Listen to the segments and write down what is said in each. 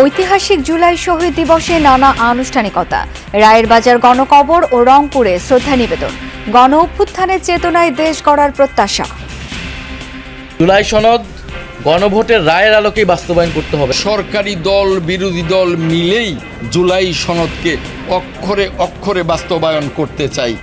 ঐতিহাসিক জুলাই শহীদ দিবসে নানা আনুষ্ঠানিকতা, রায়ের বাজার গণকবর ও রংপুরে শ্রদ্ধা নিবেদন, গণ অভ্যুত্থানের চেতনায় দেশ গড়ার প্রত্যাশা। জুলাই সনদ গণভোটের রায়ের আলোকেই বাস্তবায়ন করতে হবে। সরকারি দল বিরোধী দল মিলেই জুলাই সনদকে অক্ষরে অক্ষরে বাস্তবায়ন করতে চাই।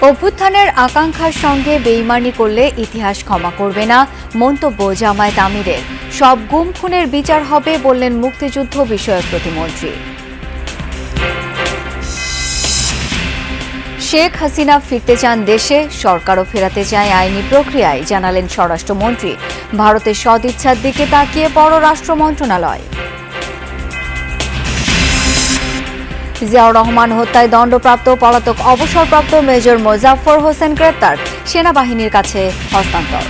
অভ্যুত্থানের আকাঙ্ক্ষার সঙ্গে বেইমানি করলে ইতিহাস ক্ষমা করবে না, মন্তব্য জামায়াত আমিরের। সব গুম খুনের বিচার হবে বললেন মুক্তিযুদ্ধ বিষয়ক প্রতিমন্ত্রী। শেখ হাসিনা ফিরতে চান দেশে, সরকারও ফেরাতে চায় আইনি প্রক্রিয়ায়, জানালেন স্বরাষ্ট্রমন্ত্রী। ভারতের সদিচ্ছার দিকে তাকিয়ে পররাষ্ট্র মন্ত্রণালয়। জিয়াউর রহমান হত্যায় দণ্ডপ্রাপ্ত পলাতক অবসরপ্রাপ্ত মেজর মোজাফফর হোসেন গ্রেপ্তার, সেনাবাহিনীর কাছে হস্তান্তর।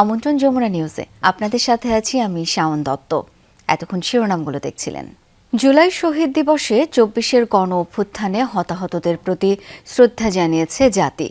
আমন্ত্রণ যমুনা নিউজে, আপনাদের সাথে আছি আমি শাওন দত্ত। এতক্ষণ শিরোনামগুলো দেখছিলেন। জুলাই শহীদ দিবসে ২৪-এর গণ অভ্যুত্থানে হতাহতদের প্রতি শ্রদ্ধা জানিয়েছে জাতি।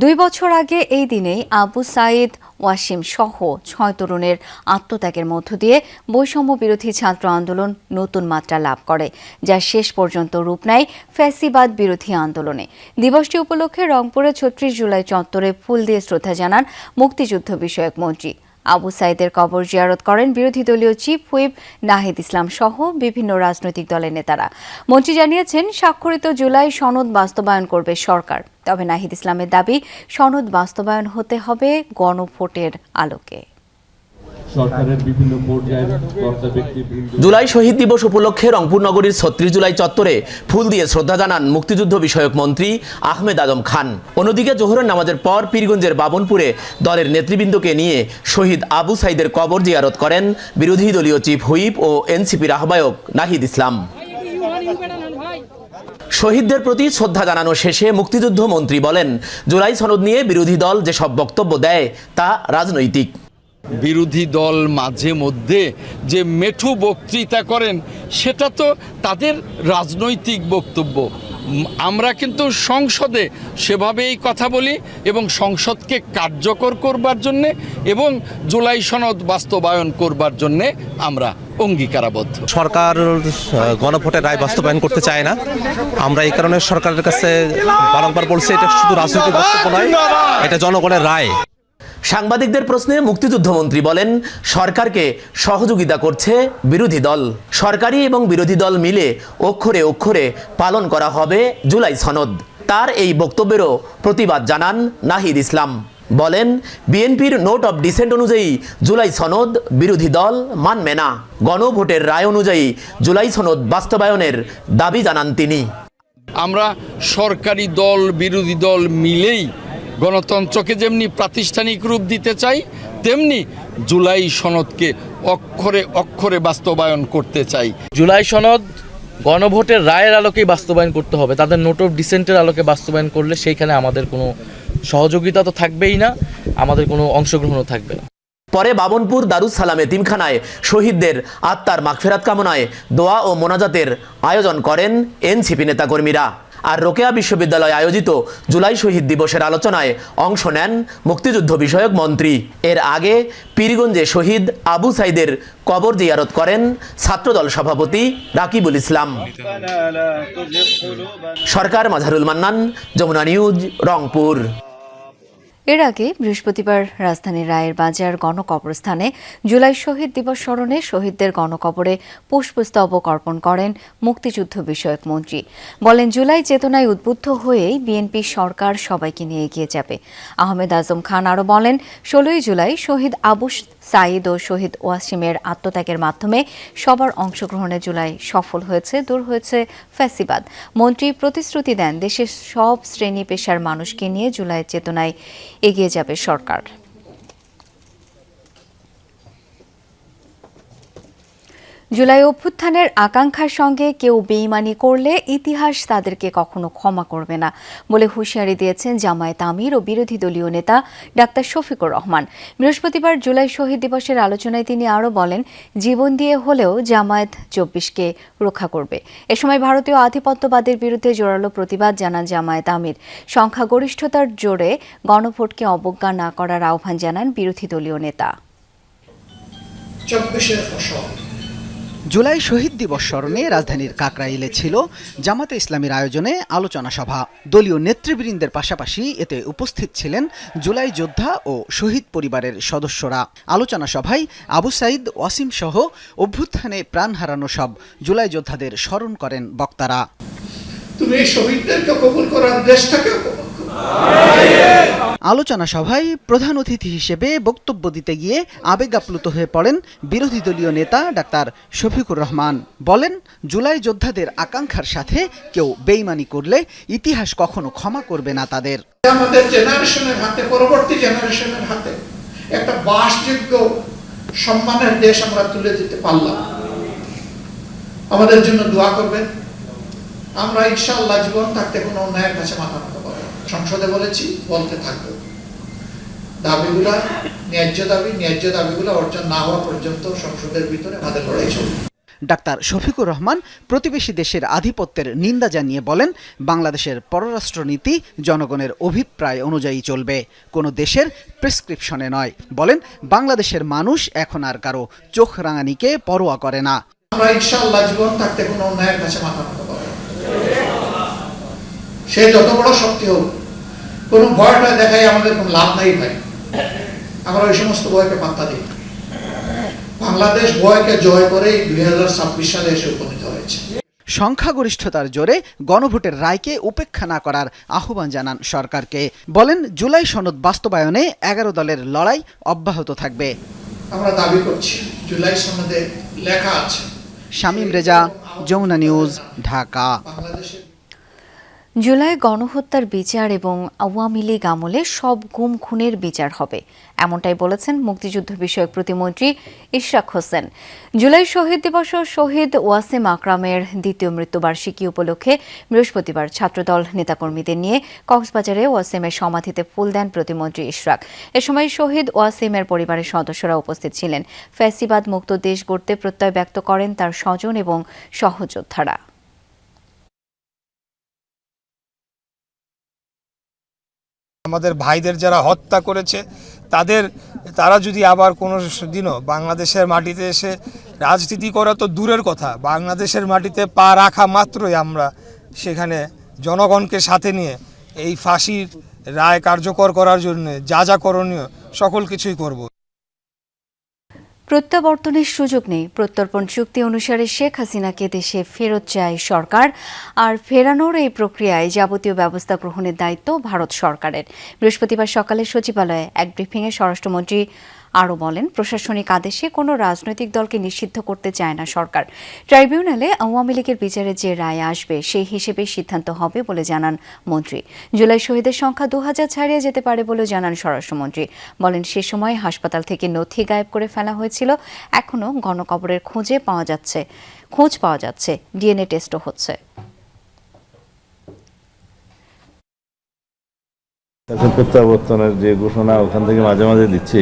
২ বছর আগে এই দিনেই আবু সাঈদ ওয়াসিম সহ ৬ তরুণের আত্মত্যাগের মধ্য দিয়ে বৈষম্য বিরোধী ছাত্র আন্দোলন নতুন মাত্রা লাভ করে, যা শেষ পর্যন্ত রূপ নেয় ফ্যাসিবাদ বিরোধী আন্দোলনে। দিবসটি উপলক্ষে রংপুরে ৩৬ জুলাই চত্বরে ফুল দিয়ে শ্রদ্ধা জানান মুক্তিযুদ্ধ বিষয়ক মন্ত্রী। আবু সাঈদের কবর জিয়ারত করেন বিরোধী দলীয় চিফ হুইপ নাহিদ ইসলাম সহ বিভিন্ন রাজনৈতিক দলের নেতারা। মন্ত্রী জানিয়েছেন, স্বাক্ষরিত জুলাই সনদ বাস্তবায়ন করবে সরকার। তবে নাহিদ ইসলামের দাবি, সনদ বাস্তবায়ন হতে হবে গণভোটের আলোকে। জুলাই শহীদ দিবস উপলক্ষে রংপুর নগরীর ৩৬ জুলাই চত্বরে ফুল দিয়ে শ্রদ্ধা জানান মুক্তিযুদ্ধ বিষয়ক মন্ত্রী আহমেদ আজম খান। অন্যদিকে জোহরের নামাজের পর পীরগঞ্জের বাবনপুরে দলের নেতৃবৃন্দকে নিয়ে শহীদ আবু সাঈদের কবর জিয়ারত করেন বিরোধী দলীয় চিফ হুইপ ও এনসিপির আহ্বায়ক নাহিদ ইসলাম। শহীদদের প্রতি শ্রদ্ধা জানানো শেষে মুক্তিযুদ্ধ মন্ত্রী বলেন, জুলাই সনদ নিয়ে বিরোধী দল যেসব বক্তব্য দেয় তা রাজনৈতিক। বিরোধী দল মাঝে মধ্যে যে মেঠু বক্তৃতা করেন, সেটা তো তাদের রাজনৈতিক বক্তব্য। আমরা কিন্তু সংসদে সেভাবেই কথা বলি এবং সংসদকে কার্যকর করবার জন্যে এবং জুলাই সনদ বাস্তবায়ন করবার জন্যে আমরা অঙ্গীকারাবদ্ধ। সরকার গণভোটের রায় বাস্তবায়ন করতে চায় না। আমরা এই কারণে সরকারের কাছে বারংবার বলছি, এটা শুধু রাজনৈতিক বক্তব্য নয়, এটা জনগণের রায়। সাংবাদিকদের প্রশ্নে মুক্তিযুদ্ধ মন্ত্রী বলেন, সরকারকে সহযোগিতা করছে বিরোধী দল। সরকারি এবং বিরোধী দল মিলে অক্ষরে অক্ষরে পালন করা হবে জুলাই সনদ। তার এই বক্তব্যেরও প্রতিবাদ জানান নাহিদ ইসলাম। বলেন, বিএনপির নোট অব ডিসেন্ট অনুযায়ী জুলাই সনদ বিরোধী দল মানবে না। গণভোটের রায় অনুযায়ী জুলাই সনদ বাস্তবায়নের দাবি জানান তিনি। আমরা সরকারি দল বিরোধী দল মিলেই গণতন্ত্রকে যেমনি প্রাতিষ্ঠানিক রূপ দিতে চাই, তেমনি জুলাই সনদকে অক্ষরে অক্ষরে বাস্তবায়ন করতে চাই। জুলাই সনদ গণভোটের রায়ের আলোকেই বাস্তবায়ন করতে হবে। তাদের নোট অফ ডিসেন্টের আলোকে বাস্তবায়ন করলে সেইখানে আমাদের কোনো সহযোগিতা তো থাকবেই না, আমাদের কোনো অংশগ্রহণও থাকবে না। পরে বাবনপুর দারুস সালাম এতিমখানায় শহীদদের আত্মার মাগফিরাত কামনায় দোয়া ও মোনাজাতের আয়োজন করেন এনসিপি নেতাকর্মীরা। আর রোকেয়া বিশ্ববিদ্যালয় আয়োজিত জুলাই শহীদ দিবসের আলোচনায় অংশ নেন মুক্তিযুদ্ধ বিষয়ক মন্ত্রী। এর আগে পীরগঞ্জে শহীদ আবু সাঈদের কবর জিয়ারত করেন ছাত্রদল সভাপতি রাকিবুল ইসলাম। সরকার মাঝারুল মান্নান, যমুনা নিউজ, রংপুর। এর আগে বৃহস্পতিবার রাজধানীর রায়ের বাজার গণকবরস্থানে জুলাই শহীদ দিবস স্মরণে শহীদদের গণকবরে পুষ্পস্তবক অর্পণ করেন মুক্তিযুদ্ধ বিষয়ক মন্ত্রী। বলেন, জুলাই চেতনায় উদ্বুদ্ধ হয়েই বিএনপি সরকার সবাইকে নিয়ে এগিয়ে যাবে। আহমেদ আজম খান আরও বলেন, ১৬ই জুলাই শহীদ আবু সাঈদ ও শহীদ ওয়াসিমের আত্মত্যাগের মাধ্যমে সবার অংশগ্রহণে জুলাই সফল হয়েছে, দূর হয়েছে ফ্যাসিবাদ। মন্ত্রী প্রতিশ্রুতি দেন, দেশের সব শ্রেণী পেশার মানুষকে নিয়ে জুলাইয়ের চেতনায় এগিয়ে যাবে সরকার। জুলাই অভ্যুত্থানের আকাঙ্ক্ষার সঙ্গে কেউ বেইমানি করলে ইতিহাস তাদেরকে কখনো ক্ষমা করবে না বলে হুঁশিয়ারি দিয়েছেন জামায়াত আমির ও বিরোধী দলীয় নেতা ডাক্তার শফিকুর রহমান। বৃহস্পতিবার জুলাই শহীদ দিবসের আলোচনায় তিনি আরও বলেন, জীবন দিয়ে হলেও জামায়াত ২৪কে রক্ষা করবে। এ সময় ভারতীয় আধিপত্যবাদের বিরুদ্ধে জোরালো প্রতিবাদ জানান জামায়াত আমির। সংখ্যাগরিষ্ঠতার জোরে গণভোটকে অবজ্ঞা না করার আহ্বান জানান বিরোধী দলীয় নেতা। জুলাই শহীদ দিবস স্মরণে রাজধানীর কাকরাইলে ছিল জামাতে ইসলামীর আয়োজনে আলোচনা সভা। দলীয় নেতৃবৃন্দের পাশাপাশি এতে উপস্থিত ছিলেন জুলাই যোদ্ধা ও শহীদ পরিবারের সদস্যরা। আলোচনা সভায় আবু সাইদ ওয়াসিম সহ অভ্যুত্থানে প্রাণ হারানো সব জুলাই যোদ্ধাদের স্মরণ করেন বক্তারা। তুমি শহীদদেরকে কবুল করার দেশটাকেও কবুল করো। আলোচনা সভায় প্রধান অতিথি হিসেবে বক্তব্য দিতে গিয়ে আবেগ আপ্লুত হয়ে পড়েন বিরোধী দলীয় নেতা ডাক্তার শফিকুর রহমান। বলেন, জুলাই যোদ্ধাদের আকাঙ্ক্ষার সাথে কেউ বেইমানি করলে ইতিহাস কখনো ক্ষমা করবে না তাদের। আমাদের জেনারেশনের হাতে, পরবর্তী জেনারেশনের হাতে একটা বাসযোগ্য সম্মানের দেশ আমরা তুলে দিতে পারলাম। আমাদের জন্য দোয়া করবেন। আমরা ইনশাআল্লাহ জীবন থাকতে কোনো অন্যায়ের কাছে মাথা নত করব। সংসদে বলেছি, বলতে থাকবো। দাবিগুলা ন্যায্য দাবিগুলো অর্জন না হওয়া পর্যন্ত সংসদের ভিতরে আমাদের লড়াই চলবে। ডাক্তার শফিকুর রহমান প্রতিবেশী দেশের আধিপত্যের নিন্দা জানিয়ে বলেন, বাংলাদেশের পররাষ্ট্রনীতি জনগণের অভিপ্রায় অনুযায়ী চলবে, কোনো দেশের প্রেসক্রিপশনে নয়। বলেন, বাংলাদেশের মানুষ এখন আর কারো চোখ রাঙানিকে পরোয়া করে না। আমরা ইনশাআল্লাহ জীবন থাকতে কোনো অন্যায়ের কাছে মাথা নত করব। সে যত বড় শক্তি হোক, কোনো ভয়টা দেখাই আমাদের কোনো লাভ নাই ভাই। আমরা ওই সমস্ত ভয়কে পাত্তা দিই। বাংলাদেশ ভয়কে জয় করে 2026 সালে এসে উপনীত হয়েছে। সংখ্যাগরিষ্ঠতার জোরে গণভোটের রায়কে উপেক্ষা না করার আহ্বান জানান সরকারকে। বলেন, জুলাই সনদ বাস্তবায়নে 11 দলের লড়াই অব্যাহত থাকবে। আমরা দাবি করছি, জুলাই সনদে লেখা আছে। শামীম রেজা, যমুনা নিউজ, ঢাকা। বাংলাদেশের জুলাই গণহত্যার বিচার এবং আওয়ামী লীগ আমলে সব গুম খুনের বিচার হবে, এমনটাই বলেছেন মুক্তিযুদ্ধ বিষয়ক প্রতিমন্ত্রী ইশরাক হোসেন। জুলাই শহীদ দিবস ও শহীদ ওয়াসিম আকরামের দ্বিতীয় মৃত্যুবার্ষিকী উপলক্ষে বৃহস্পতিবার ছাত্রদল নেতাকর্মীদের নিয়ে কক্সবাজারে ওয়াসিমের সমাধিতে ফুল দেন প্রতিমন্ত্রী ইশরাক। এ সময় শহীদ ওয়াসিমের পরিবারের সদস্যরা উপস্থিত ছিলেন। ফ্যাসিবাদ মুক্ত দেশ গড়তে প্রত্যয় ব্যক্ত করেন তার স্বজন এবং সহযোদ্ধারা। আমাদের ভাইদের যারা হত্যা করেছে তারা যদি আবার কোনো দিনও বাংলাদেশের মাটিতে এসে রাজনীতি করা তো দূরের কথা, বাংলাদেশের মাটিতে পা রাখা মাত্রই আমরা সেখানে জনগণকে সাথে নিয়ে এই ফাঁসির রায় কার্যকর করার জন্য যা করণীয় সকল কিছুই করব। প্রত্যাবর্তনের সুযোগ নেই। প্রত্যর্পণ চুক্তি অনুসারে শেখ হাসিনাকে দেশে ফেরত চায় সরকার, আর ফেরানোর এই প্রক্রিয়ায় যাবতীয় ব্যবস্থা গ্রহণের দায়িত্ব ভারত সরকারের। বৃহস্পতিবার সকালে সচিবালয়ে এক ব্রিফিংয়ে স্বরাষ্ট্রমন্ত্রী আরও বলেন, প্রশাসনিক আদেশে কোনো রাজনৈতিক দলকে নিষিদ্ধ করতে চায় না সরকার। ট্রাইব্যুনালে আওয়ামী লীগের বিচারে যে রায় আসবে সেই হিসেবে সিদ্ধান্ত হবে বলে জানান মন্ত্রী। জুলাই শহীদের সংখ্যা 2000 ছাড়িয়ে যেতে পারে বলে জানান স্বরাষ্ট্রমন্ত্রী। বলেন, সে সময় হাসপাতাল থেকে নথি গায়েব করে ফেলা হয়েছিল, এখনও গণকবরের খোঁজ পাওয়া যাচ্ছে, ডিএনএ টেস্টও হচ্ছে। প্রত্যাবর্তনের যে ঘোষণা ওখান থেকে মাঝে মাঝে দিচ্ছে,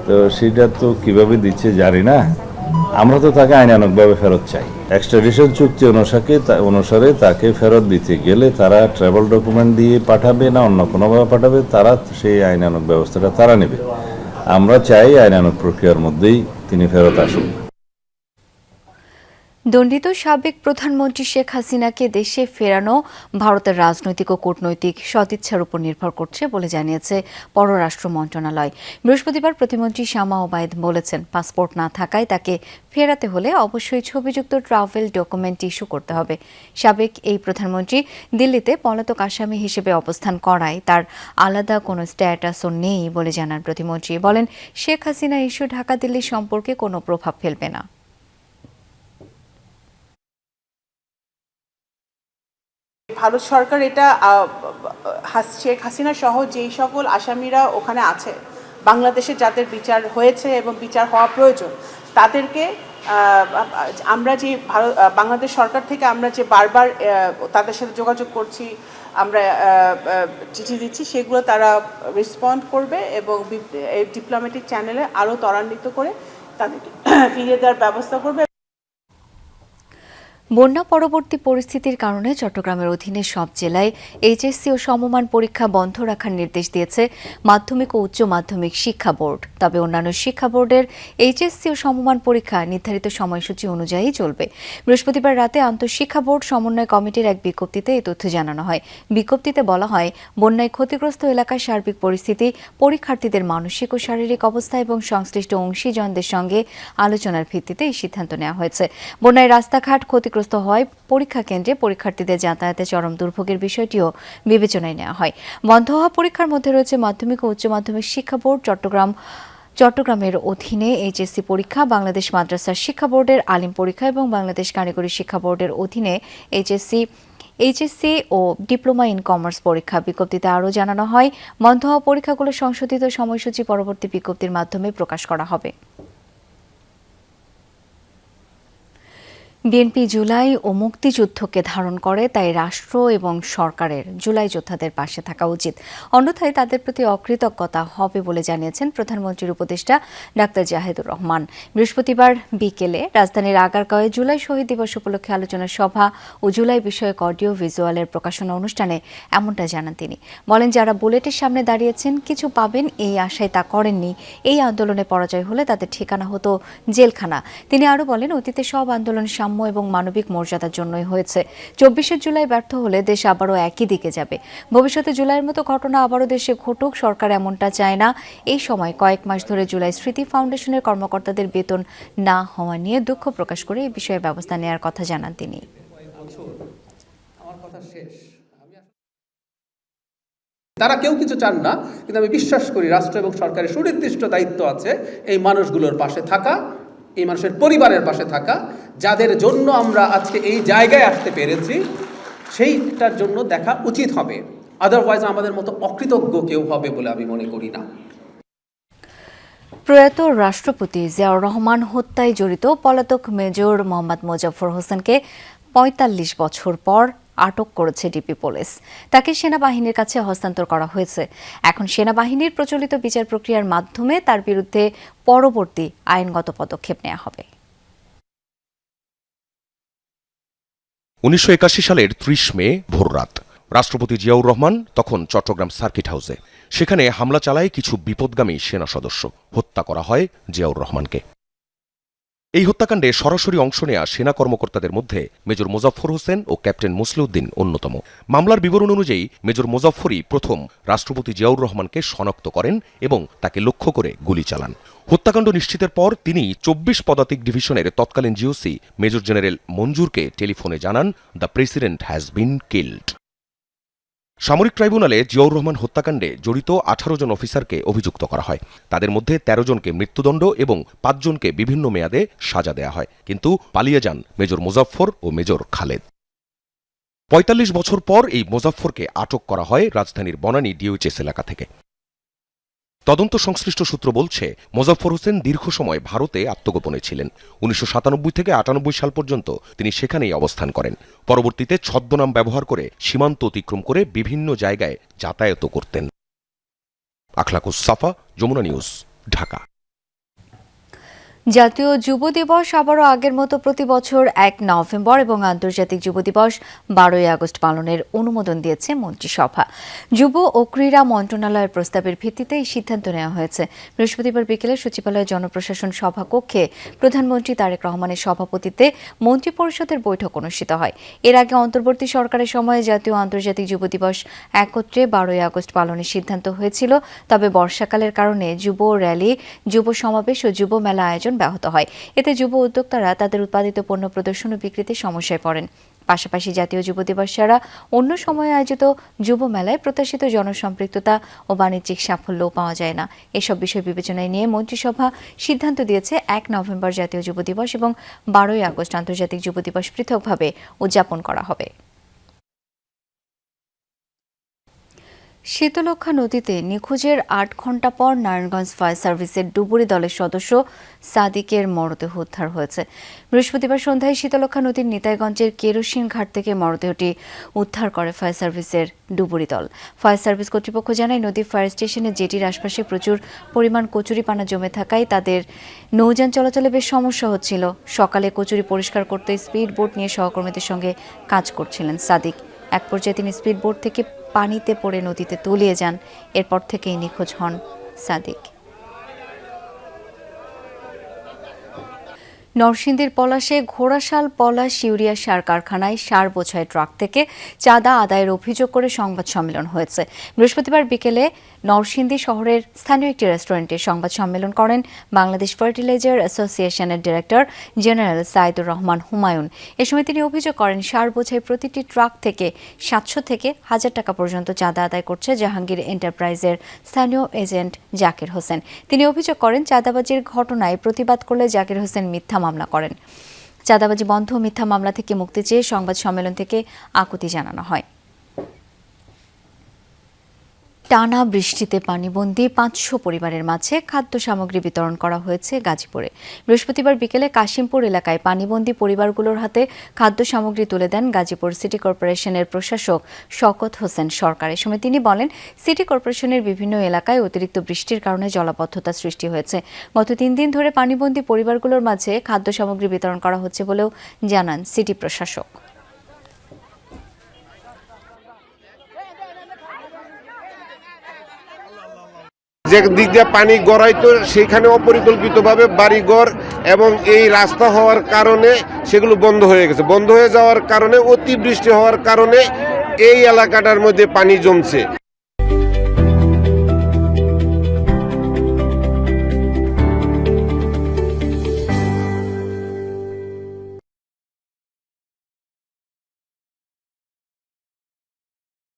তো সেটা তো কিভাবে দিচ্ছে জানি না। আমরা তো তাকে আইনানুগভাবে ফেরত চাই। এক্সট্রাডিশন চুক্তি অনুসারে তাকে ফেরত দিতে গেলে তারা ট্রাভেল ডকুমেন্ট দিয়ে পাঠাবে না অন্য কোনোভাবে পাঠাবে, তারা সেই আইনানুগ ব্যবস্থাটা তারা নেবে। আমরা চাই আইনানুগ প্রক্রিয়ার মধ্যেই তিনি ফেরত আসুন। দণ্ডিত সাবেক প্রধানমন্ত্রী শেখ হাসিনাকে দেশে ফেরানো ভারতের রাজনৈতিক ও কূটনৈতিক সদিচ্ছার উপর নির্ভর করছে বলে জানিয়েছে পররাষ্ট্র মন্ত্রণালয়। বৃহস্পতিবার প্রতিমন্ত্রী শামা ওবায়েদ বলেছেন, পাসপোর্ট না থাকায় তাকে ফেরাতে হলে অবশ্যই ছবিযুক্ত ট্রাভেল ডকুমেন্ট ইস্যু করতে হবে। সাবেক এই প্রধানমন্ত্রী দিল্লিতে পলাতক আসামি হিসেবে অবস্থান করায় তার আলাদা কোনো স্ট্যাটাসও নেই বলে জানান প্রতিমন্ত্রী। বলেন, শেখ হাসিনা ইস্যু ঢাকা দিল্লি সম্পর্কে কোনো প্রভাব ফেলবে না। ভারত সরকার এটা শেখ হাসিনা সহ যেই সকল আসামিরা ওখানে আছে, বাংলাদেশে যাদের বিচার হয়েছে এবং বিচার হওয়া প্রয়োজন, তাদেরকে আমরা যে বাংলাদেশ সরকার থেকে আমরা যে বারবার তাদের সাথে যোগাযোগ করছি, আমরা চিঠি দিচ্ছি, সেগুলো তারা রেসপন্ড করবে এবং এই ডিপ্লোম্যাটিক চ্যানেলে আরও ত্বরান্বিত করে তাদেরকে ফিরিয়ে দেওয়ার ব্যবস্থা করবে। বন্যা পরবর্তী পরিস্থিতির কারণে চট্টগ্রামের অধীনে সব জেলায় এইচএসসি ও সমমান পরীক্ষা বন্ধ রাখার নির্দেশ দিয়েছে মাধ্যমিক ও উচ্চ মাধ্যমিক শিক্ষা বোর্ড। তবে অন্যান্য শিক্ষা বোর্ডের এইচএসসি ও সমমান পরীক্ষা নির্ধারিত সময়সূচি অনুযায়ী চলবে। বৃহস্পতিবার রাতে আন্তঃশিক্ষা বোর্ড সমন্বয় কমিটির এক বিজ্ঞপ্তিতে এই তথ্য জানানো হয়। বিজ্ঞপ্তিতে বলা হয়, বন্যায় ক্ষতিগ্রস্ত এলাকার সার্বিক পরিস্থিতি, পরীক্ষার্থীদের মানসিক ও শারীরিক অবস্থা এবং সংশ্লিষ্ট অংশীজনদের সঙ্গে আলোচনার ভিত্তিতে এই সিদ্ধান্ত নেওয়া হয়েছে। বন্যায় রাস্তাঘাট ক্ষতিগ্রস্ত হয়, পরীক্ষা কেন্দ্রে পরীক্ষার্থীদের যাতায়াতে চরম দুর্ভোগের বিষয়টিও বিবেচনায় নেওয়া হয়। বন্ধ হওয়া পরীক্ষার মধ্যে রয়েছে মাধ্যমিক ও উচ্চ মাধ্যমিক শিক্ষা বোর্ড, চট্টগ্রামের অধীনে এইচএসসি পরীক্ষা, বাংলাদেশ মাদ্রাসা শিক্ষা বোর্ডের আলিম পরীক্ষা এবং বাংলাদেশ কারিগরি শিক্ষা বোর্ডের অধীনে এইচএসসি ও ডিপ্লোমা ইন কমার্স পরীক্ষা। বিজ্ঞপ্তিতে আরও জানানো হয়, বন্ধ হওয়া পরীক্ষাগুলো সংশোধিত সময়সূচি পরবর্তী বিজ্ঞপ্তির মাধ্যমে প্রকাশ করা হবে। বিএনপি জুলাই ও মুক্তিযুদ্ধকে ধারণ করে, তাই রাষ্ট্র এবং সরকারের জুলাই যোদ্ধাদের পাশে থাকা উচিত, অন্যথায় তাদের প্রতি অকৃতজ্ঞতা হবে বলে জানিয়েছেন প্রধানমন্ত্রীর উপদেষ্টা ডাক্তার জাহিদুর রহমান। বৃহস্পতিবার বিকেলে রাজধানীর আগারগাঁওয়ে জুলাই শহীদ দিবস উপলক্ষে আলোচনা সভা ও জুলাই বিষয়ক অডিও ভিজুয়ালের প্রকাশনা অনুষ্ঠানে এমনটা জানান তিনি। বলেন, যারা বুলেটের সামনে দাঁড়িয়েছেন, কিছু পাবেন এই আশায় তা করেননি। এই আন্দোলনে পরাজয় হলে তাদের ঠিকানা হতো জেলখানা। তিনি আরও বলেন, অতীতে সব আন্দোলন এবং মানবিক মর্যাদার জন্যই হয়েছে। ২৪শে জুলাই ব্যর্থ হলে দেশ আবারও একই দিকে যাবে। ভবিষ্যতে জুলাইয়ের মতো ঘটনা আবারও দেশে ঘটুক, সরকার এমনটা চায় না। এই সময় কয়েক মাস ধরে জুলাই স্মৃতি ফাউন্ডেশনের কর্মকর্তাদের বেতন না হওয়া নিয়ে দুঃখ প্রকাশ করে এই বিষয়ে ব্যবস্থা নেওয়ার কথা জানান তিনি। তারা কেউ কিছু চান না, কিন্তু আমি বিশ্বাস করি রাষ্ট্র এবং সরকারের সুনির্দিষ্ট দায়িত্ব আছে এই মানুষগুলোর পাশে থাকা, এই মানুষের পরিবারের পাশে থাকা, যাদের জন্য আমরা আজকে এই জায়গায় আসতে পেরেছি, সেইটার জন্য দেখা উচিত হবে। আদারওয়াইজ আমাদের মতো অকৃতজ্ঞ কেউ হবে বলে আমি মনে করি না। প্রয়াত রাষ্ট্রপতি জিয়াউর রহমান হত্যায় জড়িত পলাতক মেজর মোহাম্মদ মোজাফফর হোসেনকে ৪৫ বছর পর আটক করেছে ডিবি পুলিশ। তাকে সেনাবাহিনীর কাছে হস্তান্তর করা হয়েছে। এখন সেনাবাহিনীর প্রচলিত বিচার প্রক্রিয়ার মাধ্যমে তার বিরুদ্ধে পরবর্তী আইনগত পদক্ষেপ নেওয়া হবে। ১৯৮১ সালের ৩০ মে ভোররাত রাষ্ট্রপতি জিয়াউর রহমান তখন চট্টগ্রাম সার্কিট হাউসে। সেখানে হামলা চালায় কিছু বিপদগামী সেনা সদস্য। হত্যা করা হয় জিয়াউর রহমানকে। এই হত্যাকাণ্ডে সরাসরি অংশ নেয়া সেনা কর্মকর্তাদের মধ্যে মেজর মোজাফফর হোসেন ও ক্যাপ্টেন মুসলিউদ্দিন অন্যতম। মামলার বিবরণ অনুযায়ী মেজর মোজাফফরই প্রথম রাষ্ট্রপতি জিয়াউর রহমানকে শনাক্ত করেন এবং তাকে লক্ষ্য করে গুলি চালান। হত্যাকাণ্ড নিশ্চিতের পর তিনি ২৪ পদাতিক ডিভিশনের তৎকালীন জিওসি মেজর জেনারেল মঞ্জুরকে টেলিফোনে জানান, the president has been killed. সামরিক ট্রাইব্যুনালে জিয়াউর রহমান হত্যাকাণ্ডে জড়িত ১৮ জন অফিসারকে অভিযুক্ত করা হয়। তাদের মধ্যে ১৩ জনকে মৃত্যুদণ্ড এবং ৫ জনকে বিভিন্ন মেয়াদে সাজা দেয়া হয়, কিন্তু পালিয়ে যান মেজর মোজাফফর ও মেজর খালেদ। ৪৫ বছর পর এই মোজাফফরকে আটক করা হয় রাজধানীর বনানী ডিওএইচএস এলাকা থেকে। তদন্ত সংশ্লিষ্ট সূত্র বলছে, মোজাফফর হোসেন দীর্ঘ সময় ভারতে আত্মগোপনে ছিলেন। ১৯৯৭ থেকে ৯৮ সাল পর্যন্ত তিনি সেখানেই অবস্থান করেন। পরবর্তীতে ছদ্মনাম ব্যবহার করে সীমান্ত অতিক্রম করে বিভিন্ন জায়গায় যাতায়াত করতেন। আখলাকুস সাফা, যমুনা নিউজ, ঢাকা। জাতীয় যুব দিবস আবারও আগের মতো প্রতি বছর ১ নভেম্বর এবং আন্তর্জাতিক যুব দিবস ১২ই আগস্ট পালনের অনুমোদন দিয়েছে মন্ত্রিসভা। যুব ও ক্রীড়া মন্ত্রণালয়ের প্রস্তাবের ভিত্তিতে এই সিদ্ধান্ত নেওয়া হয়েছে। বৃহস্পতিবার বিকেলে সচিবালয় জনপ্রশাসন সভা কক্ষে প্রধানমন্ত্রী তারেক রহমানের সভাপতিত্বে মন্ত্রিপরিষদের বৈঠক অনুষ্ঠিত হয়। এর আগে অন্তর্বর্তী সরকারের সময়ে জাতীয় আন্তর্জাতিক যুব দিবস একত্রে ১২ই আগস্ট পালনের সিদ্ধান্ত হয়েছিল। তবে বর্ষাকালের কারণে যুব র্যালি, যুব সমাবেশ ও যুব মেলা আয়োজন ব্যাহত হয়। এতে যুব উদ্যোক্তারা তাদের উৎপাদিত পণ্য প্রদর্শন ও বিক্রিতে সমস্যায় পড়েন। পাশাপাশি জাতীয় যুব দিবস ছাড়া অন্য সময়ে আয়োজিত যুব মেলায় প্রত্যাশিত জনসম্পৃক্ততা ও বাণিজ্যিক সাফল্যও পাওয়া যায় না। এসব বিষয় বিবেচনায় নিয়ে মন্ত্রিসভা সিদ্ধান্ত দিয়েছে ১ নভেম্বর জাতীয় যুব দিবস এবং ১২ই আগস্ট আন্তর্জাতিক যুব দিবস পৃথকভাবে উদযাপন করা হবে। শীতলক্ষ্যা নদীতে নিখোঁজের ৮ ঘণ্টা পর নারায়ণগঞ্জ ফায়ার সার্ভিসের ডুবুরি দলের সদস্য সাদিকের মরদেহ উদ্ধার হয়েছে। বৃহস্পতিবার সন্ধ্যায় শীতলক্ষ্যা নদীর নিতাইগঞ্জের কেরোসিন ঘাট থেকে মরদেহটি উদ্ধার করে ফায়ার সার্ভিসের ডুবুরি দল। ফায়ার সার্ভিস কর্তৃপক্ষ জানায়, নদী ফায়ার স্টেশনের জেটির আশপাশে প্রচুর পরিমাণ কচুরিপানা জমে থাকায় তাদের নৌযান চলাচলে বেশ সমস্যা হচ্ছিল। সকালে কচুরি পরিষ্কার করতে স্পিড বোট নিয়ে সহকর্মীদের সঙ্গে কাজ করছিলেন সাদিক। এক পর্যায়ে তিনি স্পিড বোট থেকে পানিতে পড়ে নদীতে তলিয়ে যান। এরপর থেকেই নিখোঁজ হন সাদিক। নরসিংদীর পলাশে ঘোড়াশাল পলাশ ইউরিয়া সার কারখানায় সার বোঝাই ট্রাক থেকে চাঁদা আদায়ের অভিযোগ করে সংবাদ সম্মেলন হয়েছে। বৃহস্পতিবার বিকেলে নরসিংদী শহরের স্থানীয় একটি রেস্টুরেন্টে সংবাদ সম্মেলন করেন বাংলাদেশ ফার্টিলাইজার অ্যাসোসিয়েশনের ডিরেক্টর জেনারেল সাইদুর রহমান হুমায়ুন। এ সময় তিনি অভিযোগ করেন, সার বোঝাই প্রতিটি ট্রাক থেকে 700 থেকে 1000 টাকা পর্যন্ত চাঁদা আদায় করছে জাহাঙ্গীর এন্টারপ্রাইজের স্থানীয় এজেন্ট জাকির হোসেন। তিনি অভিযোগ করেন, চাঁদাবাজির ঘটনায় প্রতিবাদ করলে জাকির হোসেন মিথ্যা মামলা করেন। চাঁদাবাজি বন্ধ ও মিথ্যা মামলা থেকে মুক্তি চেয়ে সংবাদ সম্মেলন থেকে আকুতি জানানো হয়। টানা বৃষ্টিতে পানিবন্দী 500 পরিবারের মাঝে খাদ্য সামগ্রী বিতরণ করা হয়েছে গাজীপুরে। বৃহস্পতিবার বিকেলে কাশিমপুর এলাকায় পানিবন্দী পরিবারগুলোর হাতে খাদ্য সামগ্রী তুলে দেন গাজীপুর সিটি কর্পোরেশনের প্রশাসক শওকত হোসেন সরকার। এ সময় তিনি বলেন, সিটি কর্পোরেশনের বিভিন্ন এলাকায় অতিরিক্ত বৃষ্টির কারণে জলাবদ্ধতা সৃষ্টি হয়েছে। গত 3 দিন ধরে পানিবন্দী পরিবারগুলোর মাঝে খাদ্য সামগ্রী বিতরণ করা হচ্ছে বলেও জানান সিটি প্রশাসক। যে দিক দিয়ে পানি গড়াইতো সেইখানে অপরিকল্পিতভাবে বাড়িঘর এবং এই রাস্তা হওয়ার কারণে সেগুলো বন্ধ হয়ে গেছে। বন্ধ হয়ে যাওয়ার কারণে অতিবৃষ্টি হওয়ার কারণে এই এলাকাটার মধ্যে পানি জমছে।